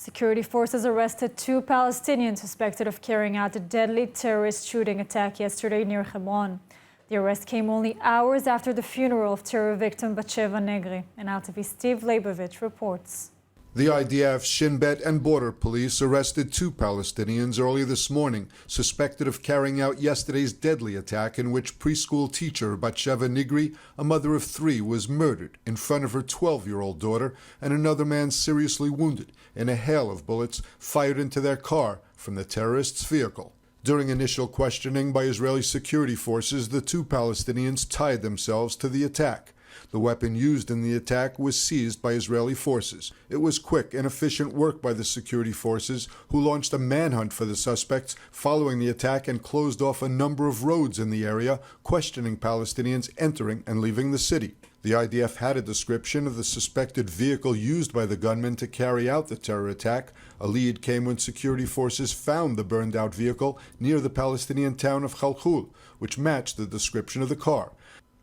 Security forces arrested 2 Palestinians suspected of carrying out a deadly terrorist shooting attack yesterday near Hebron. The arrest came only hours after the funeral of terror victim Batsheva Negri. And ILTV Steve Leibovich reports. The IDF, Shin Bet, and Border Police arrested 2 Palestinians early this morning, suspected of carrying out yesterday's deadly attack in which preschool teacher Batsheva Negri, a mother of 3, was murdered in front of her 12-year-old daughter, and another man seriously wounded in a hail of bullets fired into their car from the terrorists' vehicle. During initial questioning by Israeli security forces, the 2 Palestinians tied themselves to the attack. The weapon used in the attack was seized by Israeli forces. It was quick and efficient work by the security forces, who launched a manhunt for the suspects following the attack and closed off a number of roads in the area, questioning Palestinians entering and leaving the city. The IDF had a description of the suspected vehicle used by the gunmen to carry out the terror attack. A lead came when security forces found the burned-out vehicle near the Palestinian town of Khalkhul, which matched the description of the car.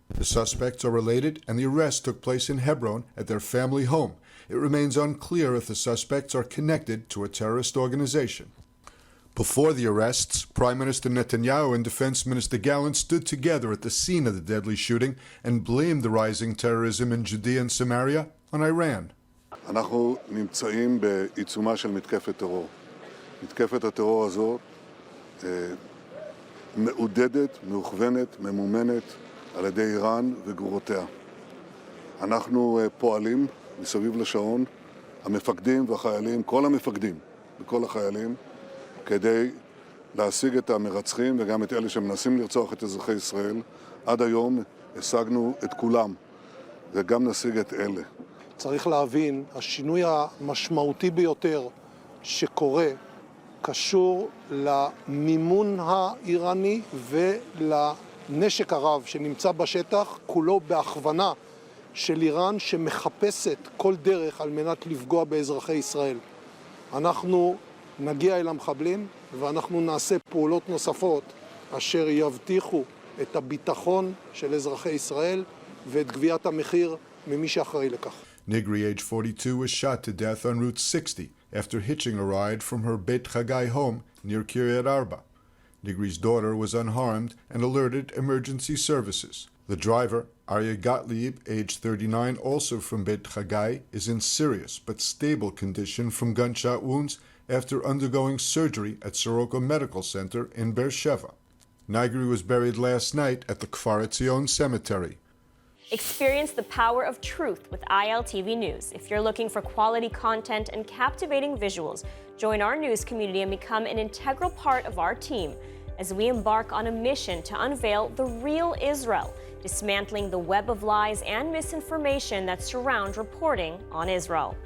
The suspects are related, and the arrest took place in Hebron at their family home. It remains unclear if the suspects are connected to a terrorist organization. Before the arrests, Prime Minister Netanyahu and Defense Minister Gallant stood together at the scene of the deadly shooting and blamed the rising terrorism in Judea and Samaria on Iran. אנחנו נמצאים בעיצומה של מתקפת טרור. מתקפת הטרור הזאת מעודדת, מוכוונת, ממומנת על ידי איראן וגרורותיה. אנחנו פועלים מסביב לשעון, המפקדים והחיילים, כל המפקדים וכל החיילים, כדי להשיג את המרצחים וגם את אלה שמנסים לרצוח את אזרחי ישראל. עד היום השגנו את כולם, וגם נשיג את אלה. צריך להבין, השינוי המשמעותי ביותר שקורה קשור למימון האיראני ולנשק הרב שנמצא בשטח, כולו בהכוונה של איראן שמחפשת כל דרך על מנת לפגוע באזרחי ישראל. אנחנו נגיע אל המחבלים ואנחנו נעשה פעולות נוספות אשר יבטיחו את הביטחון של אזרחי ישראל ואת גביית המחיר ממי שאחראי לכך. Negri, age 42, was shot to death on Route 60 after hitching a ride from her Beit Chagai home near Kiryat Arba. Negri's daughter was unharmed and alerted emergency services. The driver, Aryeh Gottlieb, age 39, also from Beit Chagai, is in serious but stable condition from gunshot wounds after undergoing surgery at Soroka Medical Center in Beersheva. Negri was buried last night at the Kfar Etzion Cemetery. Experience the power of truth with ILTV News. If you're looking for quality content and captivating visuals, join our news community and become an integral part of our team as we embark on a mission to unveil the real Israel, dismantling the web of lies and misinformation that surround reporting on Israel.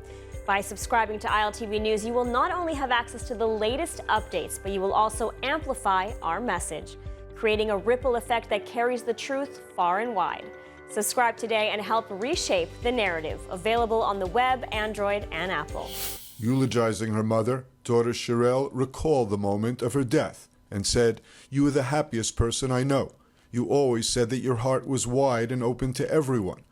By subscribing to ILTV News, you will not only have access to the latest updates, but you will also amplify our message, creating a ripple effect that carries the truth far and wide. Subscribe today and help reshape the narrative. Available on the web, Android, and Apple. Eulogizing her mother, daughter Shirel recalled the moment of her death and said, "You are the happiest person I know. You always said that your heart was wide and open to everyone."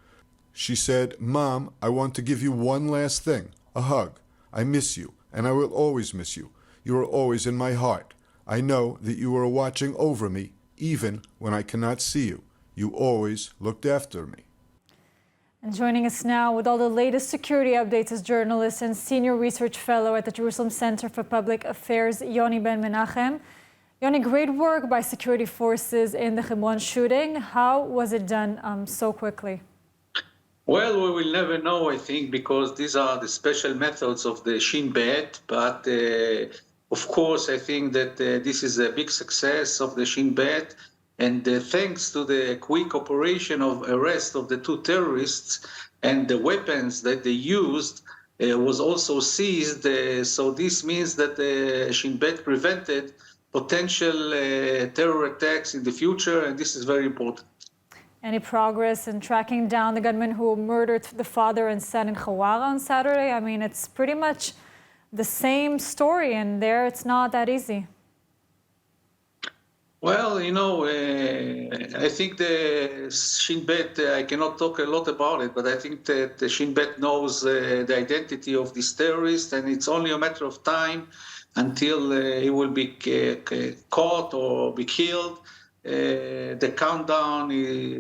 She said, "Mom, I want to give you one last thing, a hug. I miss you, and I will always miss you. You are always in my heart. I know that you are watching over me, even when I cannot see you. You always looked after me." And joining us now with all the latest security updates is journalist and senior research fellow at the Jerusalem Center for Public Affairs, Yoni Ben Menachem. Yoni, great work by security forces in the Hebron shooting. How was it done so quickly? Well, we will never know, I think, because these are the special methods of the Shin Bet. But of course, I think that this is a big success of the Shin Bet. And thanks to the quick operation of arrest of the 2 terrorists and the weapons that they used was also seized. So this means that Shin Bet prevented potential terror attacks in the future, and this is very important. Any progress in tracking down the gunmen who murdered the father and son in Hawara on Saturday? I mean, it's pretty much the same story, and there it's not that easy. Well, I think the Shin Bet, I cannot talk a lot about it, but I think that the Shin Bet knows the identity of this terrorist, and it's only a matter of time until he will be caught or be killed. The countdown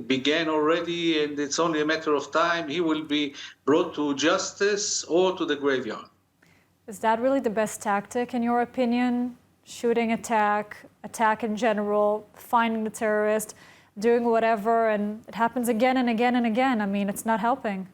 began already, and it's only a matter of time. He will be brought to justice or to the graveyard. Is that really the best tactic, in your opinion? Shooting, attack in general, finding the terrorist, doing whatever, and it happens again and again and again. I mean, it's not helping.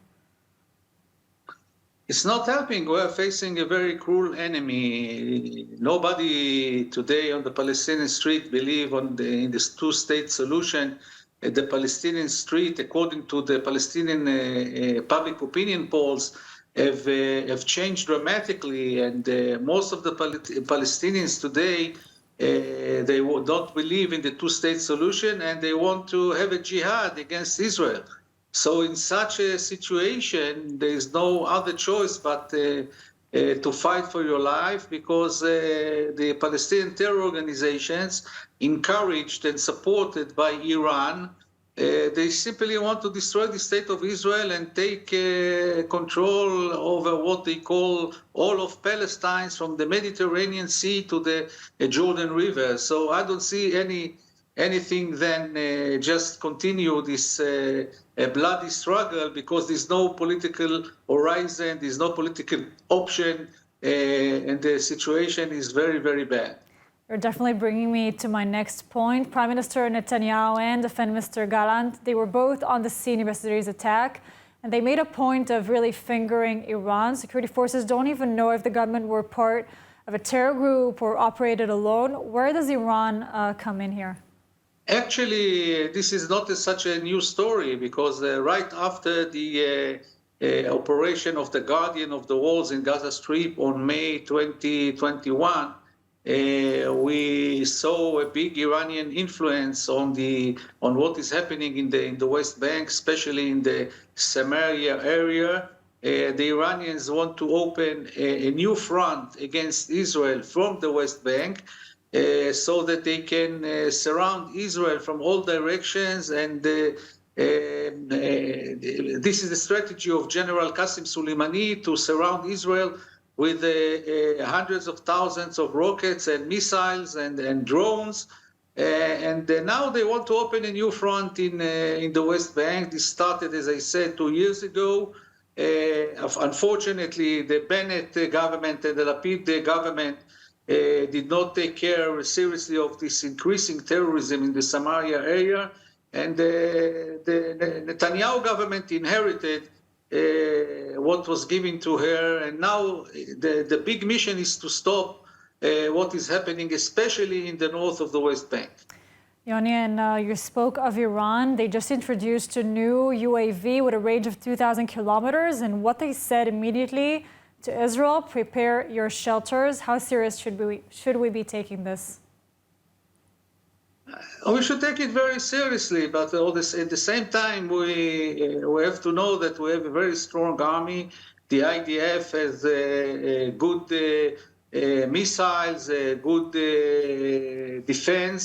It's not helping. We're facing a very cruel enemy. Nobody today on the Palestinian street believes in this two-state solution. The Palestinian street, according to the Palestinian public opinion polls, have changed dramatically, and most of the Palestinians today, they don't believe in the two-state solution, and they want to have a jihad against Israel. So in such a situation, there is no other choice but to fight for your life, because the Palestinian terror organizations, encouraged and supported by Iran, they simply want to destroy the state of Israel and take control over what they call all of Palestine, from the Mediterranean Sea to the Jordan River. So I don't see anything than just continue this bloody struggle, because there's no political horizon, there's no political option, and the situation is very, very bad. You're definitely bringing me to my next point. Prime Minister Netanyahu and Defense Minister Gallant, they were both on the scene of yesterday's attack, and they made a point of really fingering Iran. Security forces don't even know if the government were part of a terror group or operated alone. Where does Iran come in here? Actually, this is not such a new story, because right after the operation of the Guardian of the Walls in Gaza Strip on May 2021, we saw a big Iranian influence on what is happening in the West Bank, especially in the Samaria area. The Iranians want to open a new front against Israel from the West Bank, so that they can surround Israel from all directions. And this is the strategy of General Qasem Soleimani, to surround Israel with hundreds of thousands of rockets and missiles and drones. And now they want to open a new front in the West Bank. This started, as I said, 2 years ago. Unfortunately, the Bennett government and the Lapid government did not take care seriously of this increasing terrorism in the Samaria area. And the Netanyahu government inherited what was given to her, and now the big mission is to stop what is happening, especially in the north of the West Bank. Yoni, and you spoke of Iran. They just introduced a new UAV with a range of 2,000 kilometers, and what they said immediately to Israel: prepare your shelters. How serious should we be taking this? We should take it very seriously, but at the same time, we have to know that we have a very strong army. The IDF has good missiles, good defense,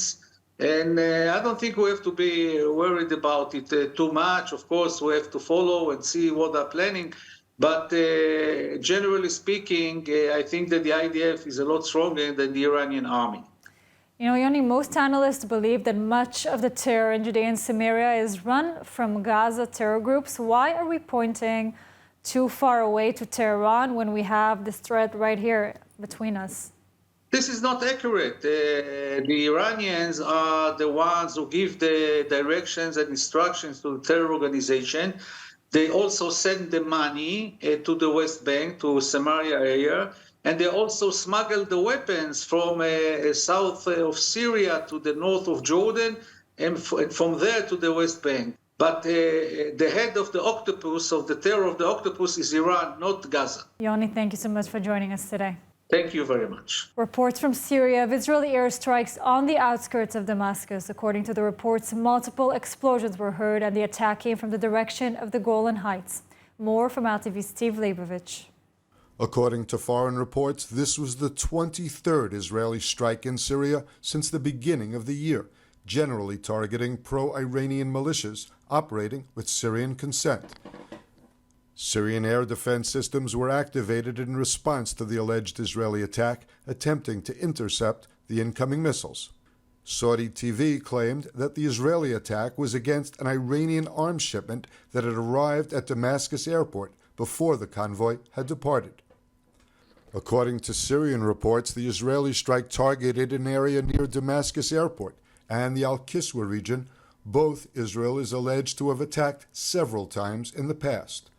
and I don't think we have to be worried about it too much. Of course, we have to follow and see what they're planning, but generally speaking, I think that the IDF is a lot stronger than the Iranian army. You know, Yoni, most analysts believe that much of the terror in Judea and Samaria is run from Gaza terror groups. Why are we pointing too far away to Tehran when we have this threat right here between us? This is not accurate. The Iranians are the ones who give the directions and instructions to the terror organization. They also send the money to the West Bank, to Samaria area. And they also smuggle the weapons from south of Syria to the north of Jordan, and from there to the West Bank. But the head of the octopus, of the terror of the octopus, is Iran, not Gaza. Yoni, thank you so much for joining us today. Thank you very much. Reports from Syria of Israeli airstrikes on the outskirts of Damascus. According to the reports, multiple explosions were heard, and the attack came from the direction of the Golan Heights. More from ILTV's Steve Leibovich. According to foreign reports, this was the 23rd Israeli strike in Syria since the beginning of the year, generally targeting pro-Iranian militias operating with Syrian consent. Syrian air defense systems were activated in response to the alleged Israeli attack, attempting to intercept the incoming missiles. Saudi TV claimed that the Israeli attack was against an Iranian arms shipment that had arrived at Damascus airport before the convoy had departed. According to Syrian reports, the Israeli strike targeted an area near Damascus airport and the Al-Kiswa region. Both Israel is alleged to have attacked several times in the past.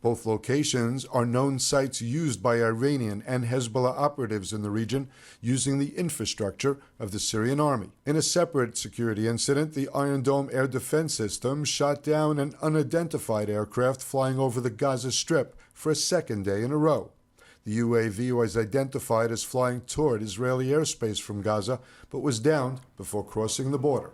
Both locations are known sites used by Iranian and Hezbollah operatives in the region using the infrastructure of the Syrian army. In a separate security incident, the Iron Dome air defense system shot down an unidentified aircraft flying over the Gaza Strip for a second day in a row. The UAV was identified as flying toward Israeli airspace from Gaza, but was downed before crossing the border.